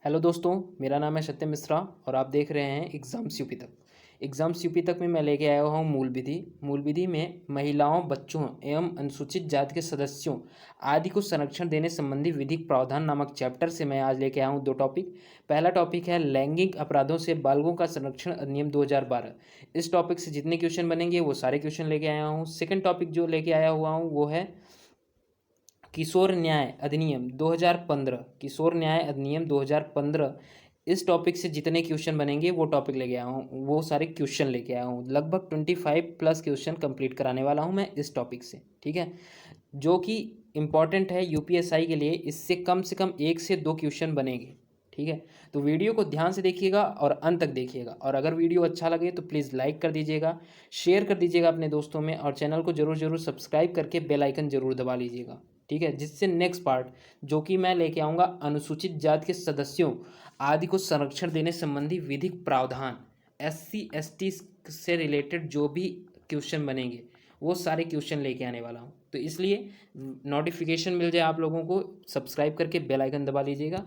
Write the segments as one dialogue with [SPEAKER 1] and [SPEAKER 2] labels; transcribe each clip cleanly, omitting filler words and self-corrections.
[SPEAKER 1] Hello दोस्तों, मेरा नाम है सत्यम मिश्रा और आप देख रहे हैं एग्ज़ाम्स यूपी तक। एग्ज़ाम्स यूपी तक में मैं लेके आया हूँ मूल विधि में महिलाओं, बच्चों एवं अनुसूचित जाति के सदस्यों आदि को संरक्षण देने संबंधी विधिक प्रावधान नामक चैप्टर से मैं आज लेके आया हूँ 2 टॉपिक। पहला टॉपिक है लैंगिक अपराधों से बालकों का संरक्षण अधिनियम 2012। इस टॉपिक से जितने क्वेश्चन बनेंगे वो सारे क्वेश्चन लेके आया हूँ। सेकेंड टॉपिक जो लेके आया हुआ हूँ वो है किशोर न्याय अधिनियम 2015। किशोर न्याय अधिनियम 2015 इस टॉपिक से जितने क्वेश्चन बनेंगे वो टॉपिक लेके आया हूँ, वो सारे क्वेश्चन लेके आया हूँ। लगभग 25+ क्वेश्चन कंप्लीट कराने वाला हूँ मैं इस टॉपिक से, ठीक है, जो कि इम्पॉर्टेंट है यूपीएसआई के लिए। इससे कम 1 से 2 क्वेश्चन बनेंगे, ठीक है। तो वीडियो को ध्यान से देखिएगा और अंत तक देखिएगा, और अगर वीडियो अच्छा लगे तो प्लीज़ लाइक कर दीजिएगा, शेयर कर दीजिएगा अपने दोस्तों में, और चैनल को जरूर सब्सक्राइब करके बेल आइकन जरूर दबा लीजिएगा, ठीक है। जिससे नेक्स्ट पार्ट जो कि मैं लेके आऊँगा अनुसूचित जाति के सदस्यों आदि को संरक्षण देने संबंधी विधिक प्रावधान, SC ST से रिलेटेड जो भी क्वेश्चन बनेंगे वो सारे क्वेश्चन लेके आने वाला हूँ। तो इसलिए नोटिफिकेशन मिल जाए आप लोगों को, सब्सक्राइब करके बेल आइकन दबा लीजिएगा।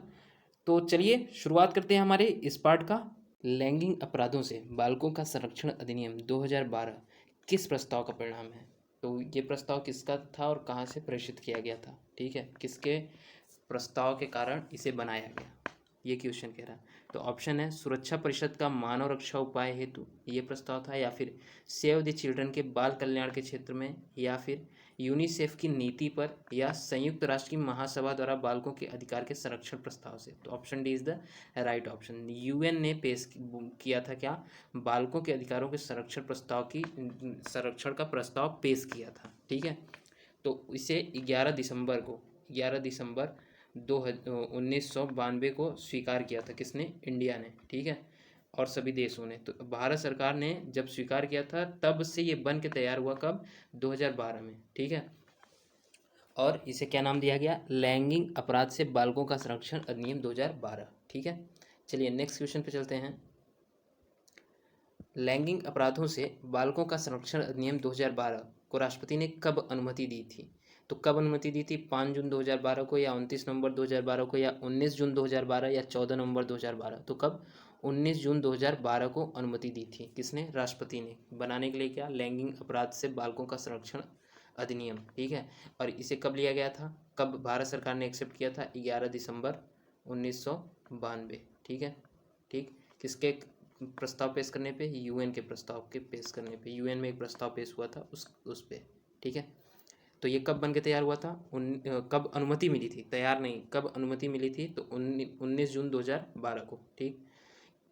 [SPEAKER 1] तो चलिए शुरुआत करते हैं हमारे इस पार्ट का। लैंगिक अपराधों से बालकों का संरक्षण अधिनियम 2012 किस प्रस्ताव का परिणाम है? तो ये प्रस्ताव किसका था और कहाँ से प्रेषित किया गया था, ठीक है, किसके प्रस्ताव के कारण इसे बनाया गया, ये क्वेश्चन कह रहा है। तो ऑप्शन है सुरक्षा परिषद का मानव रक्षा उपाय हेतु ये प्रस्ताव था, या फिर सेव द चिल्ड्रन के बाल कल्याण के क्षेत्र में, या फिर यूनिसेफ की नीति पर, या संयुक्त राष्ट्र की महासभा द्वारा बालकों के अधिकार के संरक्षण प्रस्ताव से। तो option D is the right option. UN ने पेश किया था क्या, बालकों के अधिकारों के संरक्षण प्रस्ताव की संरक्षण का प्रस्ताव पेश किया था, ठीक है। तो इसे 11 दिसंबर 1992 को स्वीकार किया था, किसने, इंडिया ने, ठीक है, और सभी देशों ने। तो भारत सरकार ने जब स्वीकार किया था तब से ये बन के तैयार हुआ, कब, 2012 में, ठीक है। और इसे क्या नाम दिया गया, लैंगिक अपराध से बालकों का संरक्षण अधिनियम 2012, ठीक है। चलिए नेक्स्ट क्वेश्चन पे चलते हैं। लैंगिक अपराधों से बालकों का संरक्षण अधिनियम 2012 को राष्ट्रपति ने कब अनुमति दी थी? तो कब अनुमति दी थी, 5 जून 2012 को, या 29 नवंबर 2012 को, या 19 जून 2012, या 14 नवंबर 2012? तो कब, 19 जून 2012 को अनुमति दी थी, किसने, राष्ट्रपति ने, बनाने के लिए क्या, लैंगिक अपराध से बालकों का संरक्षण अधिनियम, ठीक है। और इसे कब लिया गया था, कब भारत सरकार ने एक्सेप्ट किया था, 11 दिसंबर 1992, ठीक है, ठीक। किसके प्रस्ताव पेश करने पे, यूएन के प्रस्ताव के पेश करने पे, यूएन में एक प्रस्ताव पेश हुआ था उस पे, ठीक है। तो ये कब बन के तैयार हुआ था, कब अनुमति मिली थी, तैयार नहीं, कब अनुमति मिली थी, तो 19 जून 2012 को, ठीक।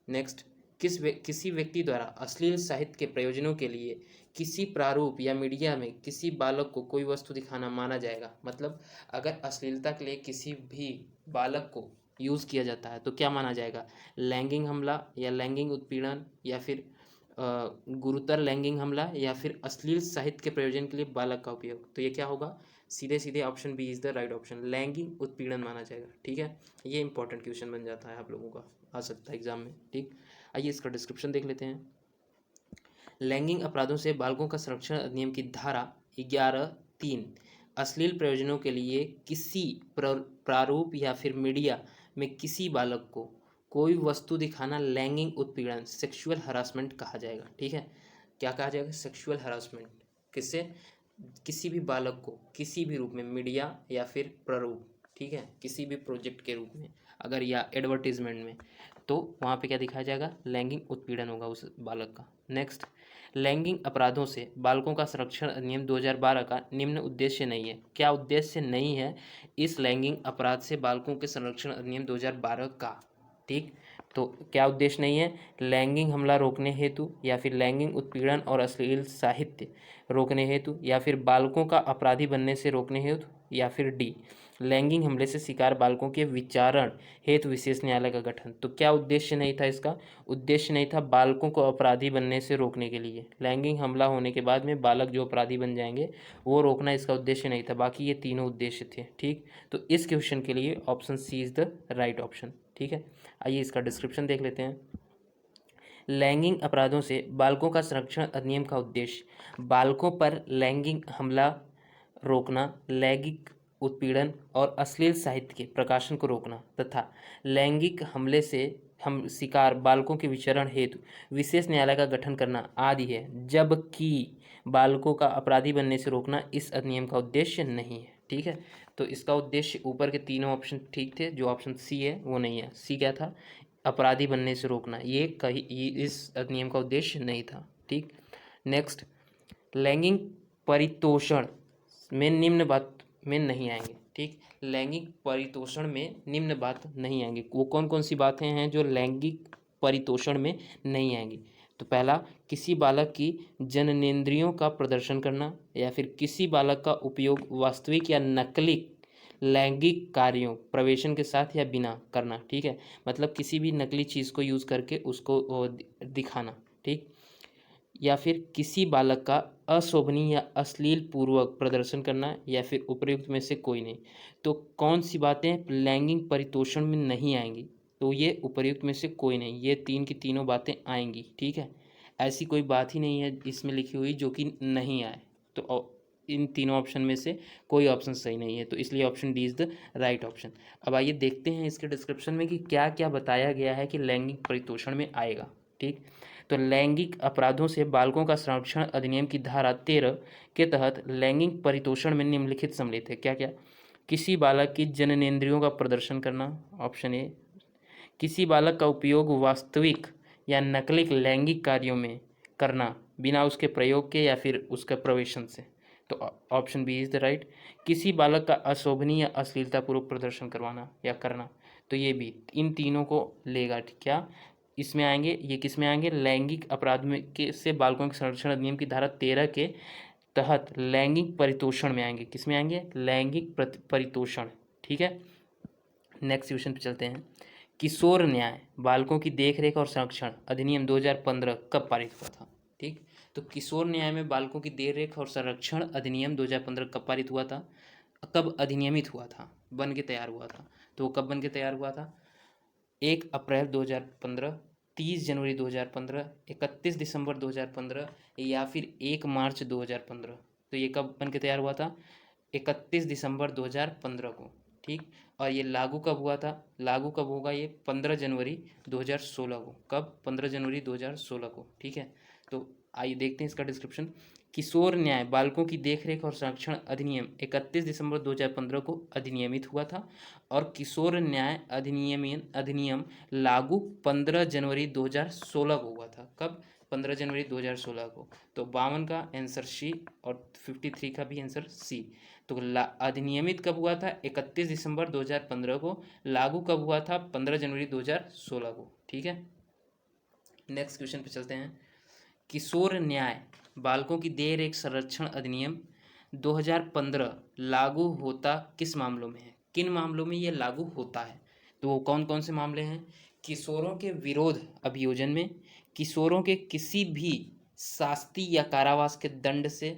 [SPEAKER 1] नेक्स्ट, किसी व्यक्ति द्वारा अश्लील साहित्य के प्रयोजनों के लिए किसी प्रारूप या मीडिया में किसी बालक को कोई वस्तु दिखाना माना जाएगा। मतलब अगर अश्लीलता के लिए किसी भी बालक को यूज़ किया जाता है तो क्या माना जाएगा, लैंगिक हमला, या लैंगिक उत्पीड़न, या फिर गुरुतर लैंगिक हमला, या फिर अश्लील साहित्य के प्रयोजन के लिए बालक का उपयोग। तो ये क्या होगा, सीधे option B is the right option, लैंगिक उत्पीड़न माना जाएगा, ठीक है। ये इंपॉर्टेंट क्वेश्चन बन जाता है आप लोगों का, आ सकता है एग्जाम में, ठीक। आइए इसका डिस्क्रिप्शन देख लेते हैं। लैंगिक अपराधों से बालकों का संरक्षण अधिनियम की धारा 11(3) अश्लील प्रयोजनों के लिए किसी प्रारूप या फिर मीडिया में किसी बालक को कोई वस्तु दिखाना लैंगिक उत्पीड़न, सेक्सुअल हरासमेंट कहा जाएगा, ठीक है। क्या कहा जाएगा, सेक्सुअल हरासमेंट, किससे, किसी भी बालक को किसी भी रूप में, मीडिया या फिर प्रारूप, ठीक है, किसी भी प्रोजेक्ट के रूप में अगर, या एडवर्टीजमेंट में, तो वहाँ पे क्या दिखाया जाएगा, लैंगिक उत्पीड़न होगा उस बालक का। नेक्स्ट, लैंगिक अपराधों से बालकों का संरक्षण अधिनियम 2012 का निम्न उद्देश्य नहीं है। क्या उद्देश्य नहीं है इस लैंगिक अपराध से बालकों के संरक्षण अधिनियम 2012 का, ठीक। तो क्या उद्देश्य नहीं है, लैंगिक हमला रोकने हेतु, या फिर लैंगिक उत्पीड़न और अश्लील साहित्य रोकने हेतु, या फिर बालकों का अपराधी बनने से रोकने हेतु, या फिर डी, लैंगिक हमले से शिकार बालकों के विचारण हेतु विशेष न्यायालय का गठन। तो क्या उद्देश्य नहीं था इसका, उद्देश्य नहीं था बालकों को अपराधी बनने से रोकने के लिए, लैंगिक हमला होने के बाद में बालक जो अपराधी बन जाएंगे वो रोकना इसका उद्देश्य नहीं था, बाकी ये तीनों उद्देश्य थे, ठीक। तो इस क्वेश्चन के लिए option C is the right option, ठीक है। आइए इसका डिस्क्रिप्शन देख लेते हैं। लैंगिक अपराधों से बालकों का संरक्षण अधिनियम का उद्देश्य बालकों पर लैंगिक हमला रोकना, लैंगिक उत्पीड़न और अश्लील साहित्य के प्रकाशन को रोकना तथा लैंगिक हमले से हम शिकार बालकों के विचरण हेतु विशेष न्यायालय का गठन करना आदि है, जबकि बालकों का अपराधी बनने से रोकना इस अधिनियम का उद्देश्य नहीं है। ठीक है, तो इसका उद्देश्य ऊपर के तीनों ऑप्शन ठीक थे, जो ऑप्शन सी है वो नहीं है। सी क्या था? अपराधी बनने से रोकना, ये इस अधिनियम का उद्देश्य नहीं था। ठीक, नेक्स्ट, लैंगिक परितोषण में निम्न बात में नहीं आएंगे। ठीक, लैंगिक परितोषण में निम्न बात नहीं आएंगे। वो कौन कौन सी बातें हैं जो लैंगिक परितोषण में नहीं आएंगी? तो पहला, किसी बालक की जननेंद्रियों का प्रदर्शन करना, या फिर किसी बालक का उपयोग वास्तविक या नकली लैंगिक कार्यों प्रवेशन के साथ या बिना करना। ठीक है, मतलब किसी भी नकली चीज़ को यूज़ करके उसको दिखाना। ठीक, या फिर किसी बालक का अशोभनीय या अश्लील पूर्वक प्रदर्शन करना, या फिर उपयुक्त में से कोई नहीं। तो कौन सी बातें लैंगिक परितोषण में नहीं आएंगी? तो ये उपयुक्त में से कोई नहीं, ये तीन की तीनों बातें आएंगी। ठीक है, ऐसी कोई बात ही नहीं है इसमें लिखी हुई जो कि नहीं आए। तो इन तीनों ऑप्शन में से कोई ऑप्शन सही नहीं है, तो इसलिए option D is the right option. अब आइए देखते हैं इसके डिस्क्रिप्शन में कि क्या क्या बताया गया है कि लैंगिक परितोषण में आएगा। ठीक, तो लैंगिक अपराधों से बालकों का संरक्षण अधिनियम की धारा 13 के तहत लैंगिक परितोषण में निम्नलिखित सम्मिलित है। क्या क्या? किसी बालक की जननेंद्रियों का प्रदर्शन करना, ऑप्शन ए। किसी बालक का उपयोग वास्तविक या नकली लैंगिक कार्यों में करना बिना उसके प्रयोग के या फिर उसके प्रवेशन से, तो option B is the right. किसी बालक का अशोभनीय या अश्लीलतापूर्वक प्रदर्शन करवाना या करना, तो ये भी इन तीनों को लेगा। क्या इसमें आएंगे? ये किस में आएंगे? लैंगिक अपराध में के से बालकों के संरक्षण अधिनियम की धारा 13 के तहत लैंगिक परितोषण में आएंगे। किस में आएंगे? लैंगिक परितोषण। ठीक है, नेक्स्ट क्वेश्चन पे चलते हैं। किशोर न्याय बालकों की देखरेख और संरक्षण अधिनियम 2015 कब पारित हुआ था? ठीक, तो किशोर न्याय में बालकों की देखरेख और संरक्षण अधिनियम 2015 कब पारित हुआ था? कब अधिनियमित हुआ था, बन के तैयार हुआ था? तो वो कब बन के तैयार हुआ था? 1 अप्रैल 2015, 30 जनवरी 2015, 31 दिसंबर 2015, या फिर 1 मार्च 2015। तो ये कब बन के तैयार हुआ था? 31 दिसंबर 2015 को। ठीक, और ये लागू कब हुआ था? लागू कब होगा? ये 15 जनवरी 2016 को। कब? 15 जनवरी 2016 को। ठीक है, तो आइए देखते हैं इसका डिस्क्रिप्शन। किशोर न्याय बालकों की देखरेख और संरक्षण अधिनियम 31 दिसंबर 2015 को अधिनियमित हुआ था, और किशोर न्याय अधिनियम लागू 15 जनवरी 2016 को हुआ था। कब? 15 जनवरी 2016 को। तो 52 का आंसर सी और 53 का भी आंसर सी। तो अधिनियमित कब हुआ था? 31 दिसंबर 2015 को। लागू कब हुआ था? 15 जनवरी 2016 को। ठीक है, नेक्स्ट क्वेश्चन पे चलते हैं। किशोर न्याय बालकों की देखरेख संरक्षण अधिनियम 2015 लागू होता किस मामलों में है? किन मामलों में ये लागू होता है? तो वो कौन कौन से मामले हैं? किशोरों के विरोध अभियोजन में, किशोरों के किसी भी शास्ति या कारावास के दंड से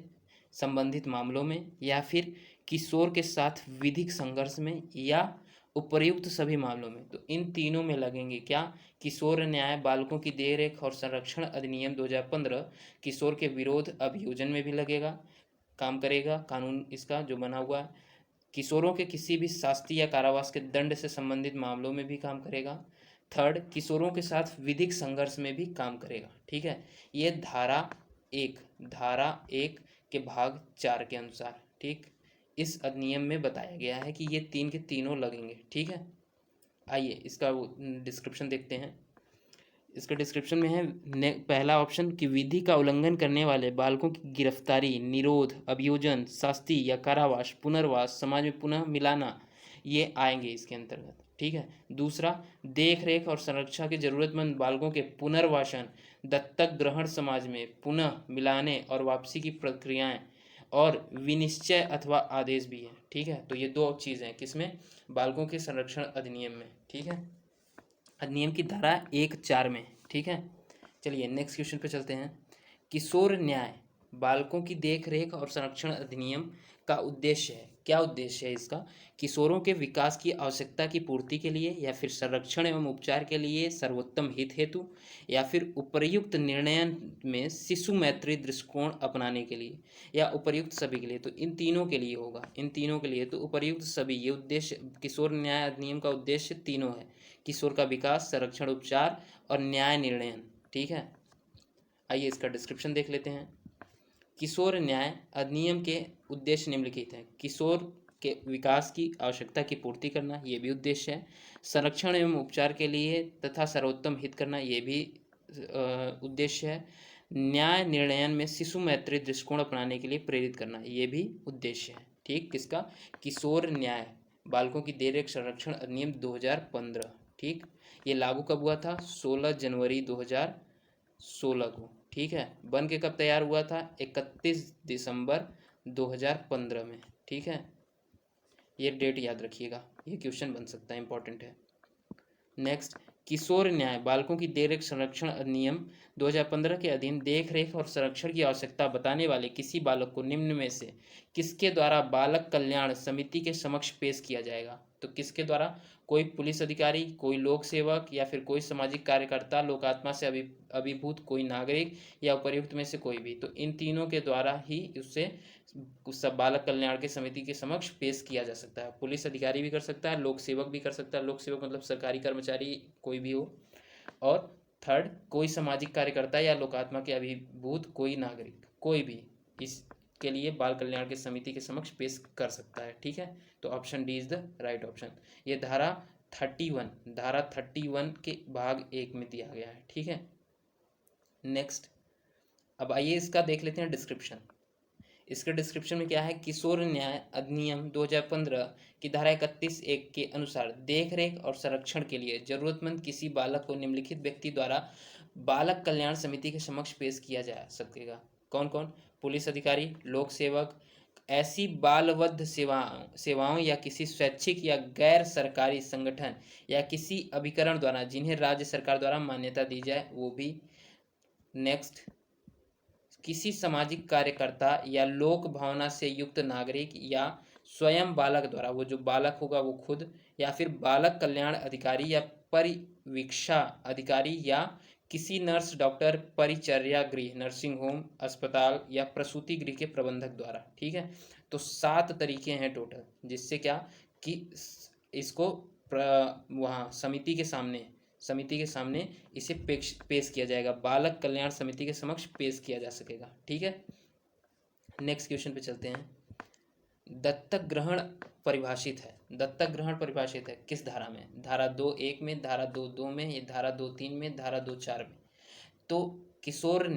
[SPEAKER 1] संबंधित मामलों में, या फिर किशोर के साथ विधिक संघर्ष में, या उपर्युक्त सभी मामलों में। तो इन तीनों में लगेंगे क्या? किशोर न्याय बालकों की देखरेख और संरक्षण अधिनियम 2015 किशोर के विरोध अभियोजन में भी लगेगा, काम करेगा कानून इसका जो बना हुआ है। किशोरों के किसी भी शास्ति या कारावास के दंड से संबंधित मामलों में भी काम करेगा। थर्ड, किशोरों के साथ विधिक संघर्ष में भी काम करेगा। ठीक है, ये धारा एक के भाग 4 के अनुसार, ठीक, इस अधिनियम में बताया गया है कि ये तीन के तीनों लगेंगे। ठीक है, आइए इसका डिस्क्रिप्शन देखते हैं। इसका डिस्क्रिप्शन में है पहला ऑप्शन कि विधि का उल्लंघन करने वाले बालकों की गिरफ्तारी, निरोध, अभियोजन, शास्ति या कारावास, पुनर्वास, समाज में पुनः मिलाना, ये आएंगे इसके अंतर्गत। ठीक है, दूसरा, देख रेख और संरक्षा के जरूरतमंद बालकों के पुनर्वासन, दत्तक ग्रहण, समाज में पुनः मिलाने और वापसी की प्रक्रियाएं, और विनिश्चय अथवा आदेश भी है। ठीक है, तो ये दो चीज़ें हैं किसमें? बालकों के संरक्षण अधिनियम में। ठीक है, अधिनियम की धारा 1(4) में। ठीक है, चलिए नेक्स्ट क्वेश्चन पे चलते हैं। किशोर न्याय बालकों की देख रेख और संरक्षण अधिनियम का उद्देश्य है। क्या उद्देश्य है इसका? किशोरों के विकास की आवश्यकता की पूर्ति के लिए, या फिर संरक्षण एवं उपचार के लिए सर्वोत्तम हित हेतु, या फिर उपर्युक्त निर्णयन में शिशु मैत्री दृष्टिकोण अपनाने के लिए, या उपर्युक्त सभी के लिए। तो इन तीनों के लिए होगा, इन तीनों के लिए। तो उपर्युक्त सभी, ये उद्देश्य किशोर न्याय अधिनियम का उद्देश्य तीनों है: किशोर का विकास, संरक्षण, उपचार और न्याय निर्णयन। ठीक है, आइए इसका डिस्क्रिप्शन देख लेते हैं। किशोर न्याय अधिनियम के उद्देश्य निम्नलिखित हैं: किशोर के विकास की आवश्यकता की पूर्ति करना, ये भी उद्देश्य है; संरक्षण एवं उपचार के लिए तथा सर्वोत्तम हित करना, ये भी उद्देश्य है; न्याय निर्णयन में शिशु मैत्री दृष्टिकोण अपनाने के लिए प्रेरित करना, ये भी उद्देश्य है। ठीक, किसका? किशोर न्याय बालकों की देखरेख संरक्षण अधिनियम 2015। ठीक, ये लागू कब हुआ था? 16 जनवरी 2016 को। ठीक है, बन के कब तैयार हुआ था? 31 दिसंबर 2015 में। ठीक है, ये डेट याद रखिएगा, ये क्वेश्चन बन सकता है, इंपॉर्टेंट है। नेक्स्ट, किशोर न्याय बालकों की देखरेख संरक्षण अधिनियम 2015 के अधीन देखरेख और संरक्षण की आवश्यकता बताने वाले किसी बालक को निम्न में से किसके द्वारा बालक कल्याण समिति के समक्ष पेश किया जाएगा? तो किसके द्वारा? कोई पुलिस अधिकारी, कोई लोक सेवक, या फिर कोई सामाजिक कार्यकर्ता, लोकात्मा से अभिभूत कोई नागरिक, या उपर्युक्त में से कोई भी। तो इन तीनों के द्वारा ही उससे सब बालक कल्याण की समिति के समक्ष पेश किया जा सकता है। पुलिस अधिकारी भी कर सकता है, लोक सेवक भी कर सकता है, लोक सेवक मतलब सरकारी कर्मचारी कोई भी हो, और थर्ड, कोई सामाजिक कार्यकर्ता या लोकात्मा के अभिभूत कोई नागरिक, कोई भी इसके लिए बाल कल्याण की समिति के समक्ष पेश कर सकता है। ठीक है, तो option D is the right option. ये धारा 31 के भाग 1 में दिया गया है। ठीक है, नेक्स्ट, अब आइए इसका देख लेते हैं डिस्क्रिप्शन। इसके डिस्क्रिप्शन में क्या है? किशोर न्याय अधिनियम 2015 की धारा 31(1) के अनुसार देखरेख और संरक्षण के लिए जरूरतमंद किसी बालक को निम्नलिखित व्यक्ति द्वारा बालक कल्याण समिति के समक्ष पेश किया जा सकेगा। कौन कौन? पुलिस अधिकारी, लोक सेवक, ऐसी बालवध सेवाओं या किसी स्वैच्छिक या गैर सरकारी संगठन या किसी अभिकरण द्वारा जिन्हें राज्य सरकार द्वारा मान्यता दी जाए, वो भी। नेक्स्ट, किसी सामाजिक कार्यकर्ता या लोक भावना से युक्त नागरिक या स्वयं बालक द्वारा, वो जो बालक होगा वो खुद, या फिर बालक कल्याण अधिकारी या परिवीक्षा अधिकारी, या किसी नर्स, डॉक्टर, परिचर्या गृह, नर्सिंग होम, अस्पताल या प्रसूति गृह के प्रबंधक द्वारा। ठीक है, तो 7 तरीके हैं टोटल, जिससे क्या कि इसको वहाँ समिति के सामने इसे पेश किया जाएगा, बालक कल्याण समिति के समक्ष पेश किया जा सकेगा। ठीक है, नेक्स्ट क्वेश्चन पे चलते हैं। दत्तक ग्रहण परिभाषित है, दत्तक ग्रहण परिभाषित है किस धारा में? धारा 2(1) में, धारा 2(2) में, या धारा 2(3) में, धारा 2(4) में। तो किशोर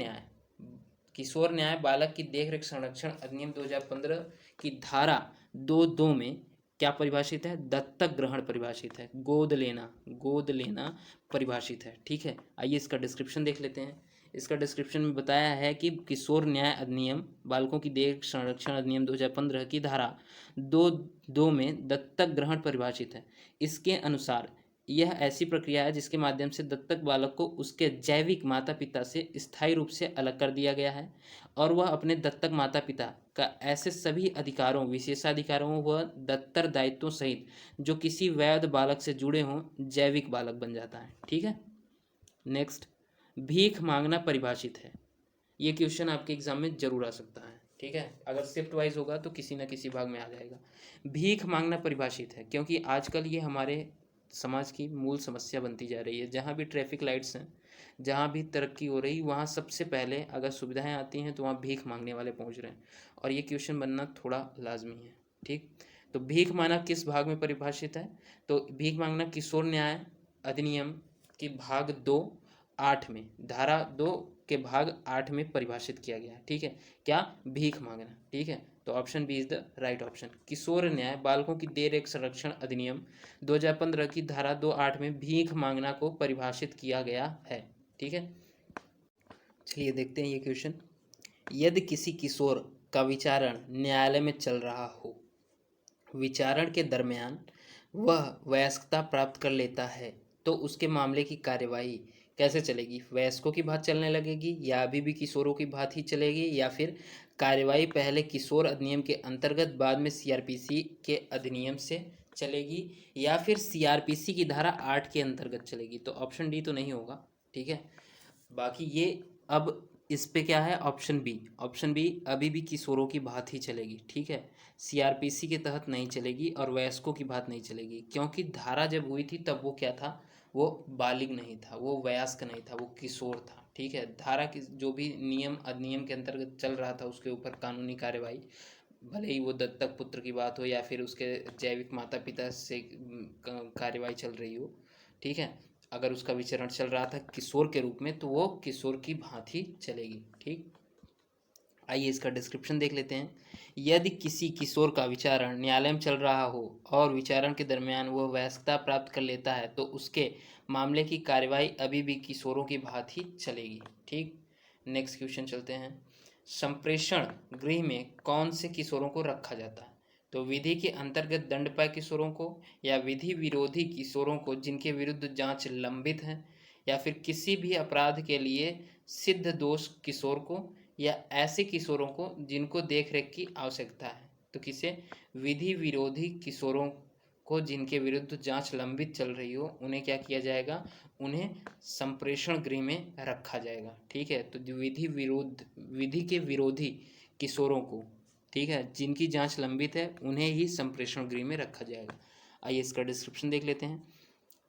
[SPEAKER 1] न्याय बालक की देखरेख संरक्षण अधिनियम 2015 की धारा 2(2) में क्या परिभाषित है? दत्तक ग्रहण परिभाषित है, गोद लेना परिभाषित है। ठीक है, आइए इसका डिस्क्रिप्शन देख लेते हैं। इसका डिस्क्रिप्शन में बताया है कि किशोर न्याय अधिनियम बालकों की देखरेख संरक्षण अधिनियम 2015 की धारा 2(2) में दत्तक ग्रहण परिभाषित है। इसके अनुसार यह ऐसी प्रक्रिया है जिसके माध्यम से दत्तक बालक को उसके जैविक माता पिता से स्थायी रूप से अलग कर दिया गया है, और वह अपने दत्तक माता पिता का ऐसे सभी अधिकारों, विशेषाधिकारों व दत्तर दायित्वों सहित जो किसी वैध बालक से जुड़े हों, जैविक बालक बन जाता है। ठीक है, नेक्स्ट, भीख मांगना परिभाषित है। ये क्वेश्चन आपके एग्जाम में जरूर आ सकता है। ठीक है, अगर शिफ्ट वाइज होगा तो किसी न किसी भाग में आ जाएगा। भीख मांगना परिभाषित है क्योंकि आजकल ये हमारे समाज की मूल समस्या बनती जा रही है। जहाँ भी ट्रैफिक लाइट्स हैं, जहाँ भी तरक्की हो रही, वहाँ सबसे पहले अगर सुविधाएं आती हैं तो वहाँ भीख मांगने वाले पहुँच रहे हैं, और ये क्वेश्चन बनना थोड़ा लाजमी है। ठीक, तो भीख मांगना किस भाग में परिभाषित है? तो भीख मांगना किशोर न्याय अधिनियम के भाग 2(8) में, धारा 2 के भाग 8 में परिभाषित किया गया है। ठीक है, क्या? भीख मांगना। ठीक है, तो option B is the right option. किशोर न्याय बालकों की देखरेख संरक्षण अधिनियम 2015 की धारा 2(8) में भीख मांगना को परिभाषित किया गया है। ठीक है, चलिए देखते हैं ये क्वेश्चन। यदि किसी किशोर का विचारण न्यायालय में चल रहा हो, विचारण के दरमियान वह वयस्कता प्राप्त कर लेता है, तो उसके मामले की कार्यवाही कैसे चलेगी? वयस्कों की भांति चलने लगेगी या अभी भी किशोरों की भांति ही चलेगी, या फिर कार्यवाही पहले किशोर अधिनियम के अंतर्गत बाद में सीआरपीसी के अधिनियम से चलेगी, या फिर सीआरपीसी की धारा 8 के अंतर्गत चलेगी? तो ऑप्शन डी तो नहीं होगा, ठीक है। बाकी ये अब इस पे क्या है, ऑप्शन बी। ऑप्शन बी अभी भी किशोरों की बात ही चलेगी, ठीक है। सीआरपीसी के तहत नहीं चलेगी और वयस्कों की बात नहीं चलेगी, क्योंकि धारा जब हुई थी तब वो क्या था, वो बालिग नहीं था, वो वयस्क नहीं था, वो किशोर था, ठीक है। धारा की जो भी नियम अधिनियम के अंतर्गत चल रहा था उसके ऊपर कानूनी कार्यवाही, भले ही वो दत्तक पुत्र की बात हो या फिर उसके जैविक माता पिता से कार्यवाही चल रही हो, ठीक है। अगर उसका विचरण चल रहा था किशोर के रूप में तो वो किशोर की भांति चलेगी, ठीक। आइए इसका डिस्क्रिप्शन देख लेते हैं। यदि किसी किशोर का विचारण न्यायालय में चल रहा हो और विचारण के दरमियान वह वयस्कता प्राप्त कर लेता है तो उसके मामले की कार्यवाही अभी भी किशोरों की भांति चलेगी, ठीक। नेक्स्ट क्वेश्चन चलते हैं। संप्रेषण गृह में कौन से किशोरों को रखा जाता है? तो विधि के अंतर्गत दंडपाय किशोरों को, या विधि विरोधी किशोरों को जिनके विरुद्ध जांच लंबित है, या फिर किसी भी अपराध के लिए सिद्ध दोष किशोर को, या ऐसे किशोरों को जिनको देखरेख की आवश्यकता है? तो किसे? विधि विरोधी किशोरों को जिनके विरुद्ध जांच लंबित चल रही हो उन्हें क्या किया जाएगा, उन्हें संप्रेषण गृह में रखा जाएगा, ठीक है। तो जो विधि के विरोधी किशोरों को, ठीक है, जिनकी जांच लंबित है उन्हें ही संप्रेषण गृह में रखा जाएगा। आइए इसका डिस्क्रिप्शन देख लेते हैं।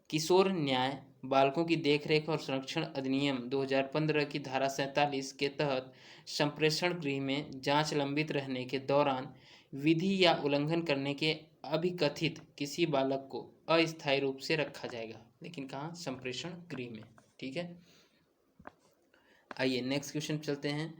[SPEAKER 1] किशोर न्याय बालकों की देखरेख और संरक्षण अधिनियम 2015 की धारा 47 के तहत संप्रेषण गृह में जांच लंबित रहने के दौरान विधि या उल्लंघन करने के अभिकथित किसी बालक को अस्थायी रूप से रखा जाएगा, लेकिन कहाँ? संप्रेषण गृह में, ठीक है। आइए नेक्स्ट क्वेश्चन चलते हैं।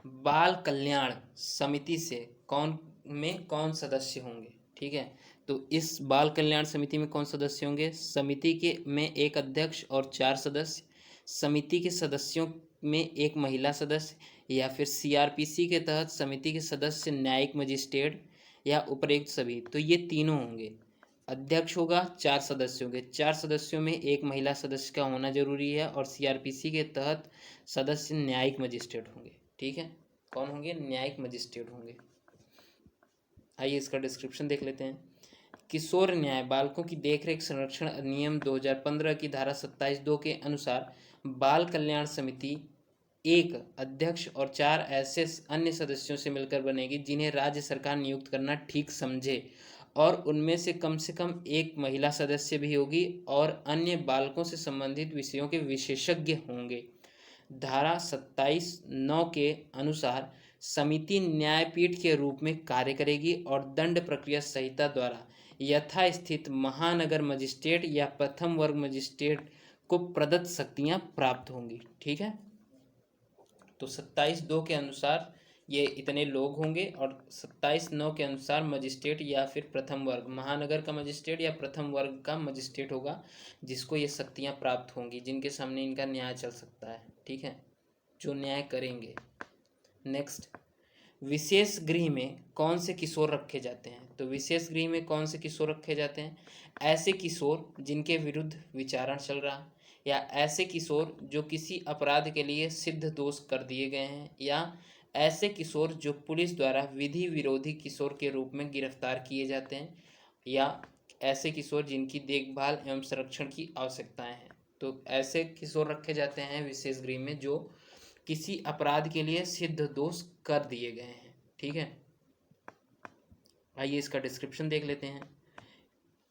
[SPEAKER 1] बाल कल्याण समिति से कौन सदस्य होंगे, ठीक है। तो इस बाल कल्याण समिति में कौन सदस्य होंगे? समिति के में एक अध्यक्ष और 4 सदस्य, समिति के सदस्यों में एक महिला सदस्य, या फिर सीआरपीसी के तहत समिति के सदस्य न्यायिक मजिस्ट्रेट या उपयुक्त सभी। तो ये तीनों होंगे। अध्यक्ष होगा, 4 सदस्य होंगे, 4 सदस्यों में एक महिला सदस्य का होना जरूरी है, और सीआरपीसी के तहत सदस्य न्यायिक मजिस्ट्रेट होंगे, ठीक है। कौन होंगे? न्यायिक मजिस्ट्रेट होंगे। आइए इसका डिस्क्रिप्शन देख लेते हैं। किशोर न्याय बालकों की देखरेख संरक्षण अधिनियम 2015 की धारा 27(2) के अनुसार बाल कल्याण समिति एक अध्यक्ष और 4 ऐसे अन्य सदस्यों से मिलकर बनेगी जिन्हें राज्य सरकार नियुक्त करना ठीक समझे, और उनमें से कम एक महिला सदस्य भी होगी और अन्य बालकों से संबंधित विषयों के विशेषज्ञ होंगे। धारा 27(9) के अनुसार समिति न्यायपीठ के रूप में कार्य करेगी और दंड प्रक्रिया संहिता द्वारा यथास्थित महानगर मजिस्ट्रेट या प्रथम वर्ग मजिस्ट्रेट को प्रदत्त शक्तियां प्राप्त होंगी, ठीक है। तो 27(2) के अनुसार ये इतने लोग होंगे, और 27(9) के अनुसार मजिस्ट्रेट या फिर प्रथम वर्ग महानगर का मजिस्ट्रेट या प्रथम वर्ग का मजिस्ट्रेट होगा जिसको ये शक्तियां प्राप्त होंगी, जिनके सामने इनका न्याय चल सकता है, ठीक है, जो न्याय करेंगे। नेक्स्ट, विशेष गृह में कौन से किशोर रखे जाते हैं? तो विशेष गृह में कौन से किशोर रखे जाते हैं? ऐसे किशोर जिनके विरुद्ध विचारण चल रहा, या ऐसे किशोर जो किसी अपराध के लिए सिद्ध दोष कर दिए गए हैं, या ऐसे किशोर जो पुलिस द्वारा विधि विरोधी किशोर के रूप में गिरफ्तार किए जाते हैं, या ऐसे किशोर जिनकी देखभाल एवं संरक्षण की आवश्यकताएं हैं। तो ऐसे किशोर रखे जाते हैं विशेष गृह में जो किसी अपराध के लिए सिद्ध दोष कर दिए गए हैं, ठीक है। आइए इसका डिस्क्रिप्शन देख लेते हैं।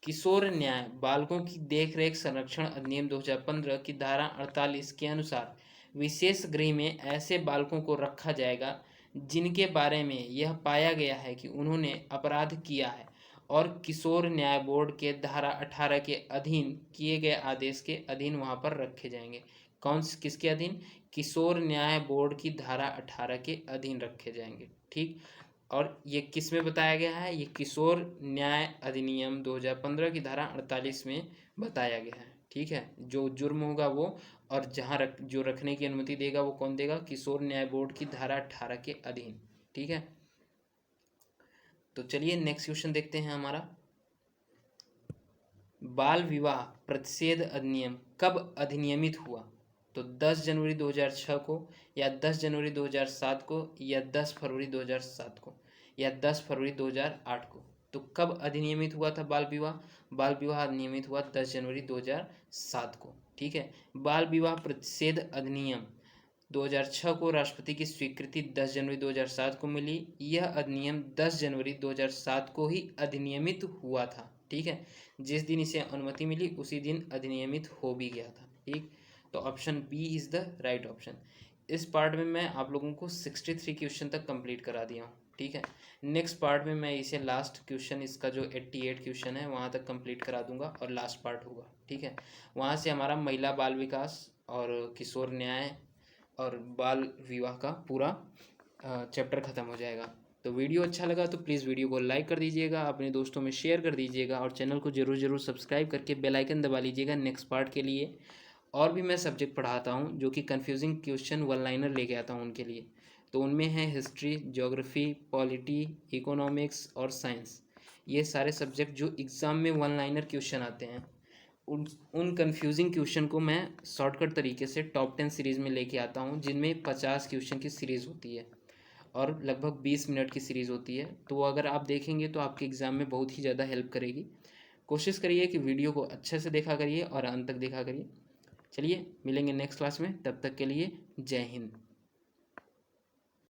[SPEAKER 1] किशोर न्याय बालकों की देखरेख संरक्षण अधिनियम 2015 की धारा 48 के अनुसार विशेष गृह में ऐसे बालकों को रखा जाएगा जिनके बारे में यह पाया गया है कि उन्होंने अपराध किया है, और किशोर न्याय बोर्ड के धारा 18 के अधीन किए गए आदेश के अधीन वहाँ पर रखे जाएंगे। किसके अधीन? किशोर न्याय बोर्ड की धारा 18 के अधीन रखे जाएंगे, ठीक। और ये किस में बताया गया है? ये किशोर न्याय अधिनियम 2015 की धारा 48 में बताया गया है, ठीक है। जो जुर्म होगा वो, और जो रखने की अनुमति देगा वो कौन देगा? किशोर न्याय बोर्ड की धारा 18 के अधीन, ठीक है। तो चलिए नेक्स्ट क्वेश्चन देखते हैं हमारा। बाल विवाह प्रतिषेध अधिनियम कब अधिनियमित हुआ? तो 10 जनवरी 2006 को, या 10 जनवरी 2007 को, या 10 फरवरी 2007 को, या 10 फरवरी 2008 को। तो कब अधिनियमित हुआ था बाल विवाह? बाल विवाह अधिनियमित हुआ 10 जनवरी 2007 को। ठीक है। बाल विवाह प्रतिषेध अधिनियम 2006 को राष्ट्रपति की स्वीकृति 10 जनवरी 2007 को मिली। यह अधिनियम 10 जनवरी 2007 को ही अधिनियमित हुआ था। ठीक है। जिस दिन इसे अनुमति मिली उसी दिन अधिनियमित हो भी गया था। ठीक, तो option B is the right option. इस पार्ट में मैं आप लोगों को 63 क्वेश्चन तक कंप्लीट करा दिया हूँ। ठीक है। नेक्स्ट पार्ट में मैं इसे लास्ट क्वेश्चन, इसका जो 88 क्वेश्चन है वहाँ तक कंप्लीट करा दूंगा और लास्ट पार्ट होगा। ठीक है। वहाँ से हमारा महिला बाल विकास और किशोर न्याय और बाल विवाह का पूरा चैप्टर ख़त्म हो जाएगा। तो वीडियो अच्छा लगा तो प्लीज़ वीडियो को लाइक कर दीजिएगा, अपने दोस्तों में शेयर कर दीजिएगा और चैनल को ज़रूर सब्सक्राइब करके बेल आइकन दबा लीजिएगा नेक्स्ट पार्ट के लिए। और भी मैं सब्जेक्ट पढ़ाता हूँ जो कि कन्फ्यूजिंग क्वेश्चन वन लाइनर लेके आता हूँ उनके लिए। तो उनमें है हिस्ट्री, ज्योग्राफी, पॉलिटी, इकोनॉमिक्स और साइंस। ये सारे सब्जेक्ट जो एग्ज़ाम में वन लाइनर क्वेश्चन आते हैं, उन कन्फ्यूजिंग क्वेश्चन को मैं शॉर्टकट तरीके से टॉप 10 सीरीज़ में लेके आता हूँ, जिनमें 50 क्वेश्चन की सीरीज़ होती है और लगभग 20 मिनट की सीरीज़ होती है। तो वो अगर आप देखेंगे तो आपके एग्ज़ाम में बहुत ही ज़्यादा हेल्प करेगी। कोशिश करिए कि वीडियो को अच्छे से देखा करिए और अंत तक देखा करिए। चलिए मिलेंगे नेक्स्ट क्लास में, तब तक के लिए जय हिंद।